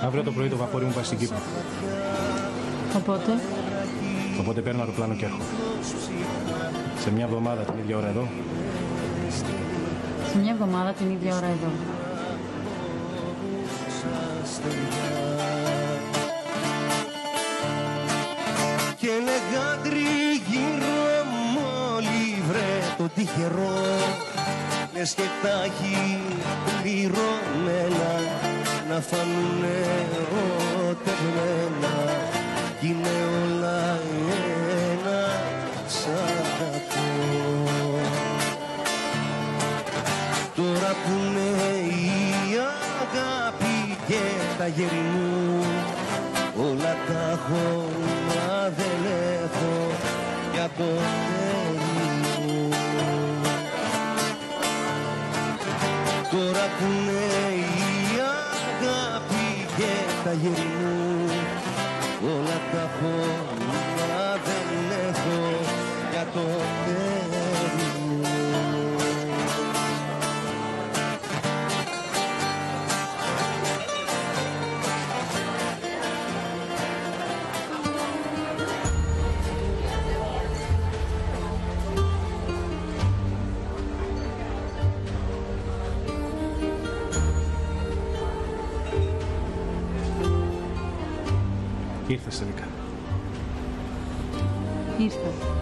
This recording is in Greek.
Αύριο το πρωί το βαπόρι μου πάει στην Κύπρο. Οπότε παίρνω αεροπλάνο και έρχομαι. Σε μια εβδομάδα την ίδια ώρα εδώ. Σε μια εβδομάδα την ίδια ώρα εδώ. Και έλεγα τριγύρω μόλι βρε το τυχερό, λες και τα έχει πληρωμένα να φάνουνε ερωτευμένα κι είναι όλα ένα σαν κακό. Τώρα που είναι η αγάπη και τα γέρι μου, όλα τα έχω μα δεν έχω για το τέλει μου. Τώρα που είναι η αγάπη και τα γέρι μου, όλα τα έχω μα δεν έχω για το τέλει μου. Ήρθες τελικά. Ήρθα.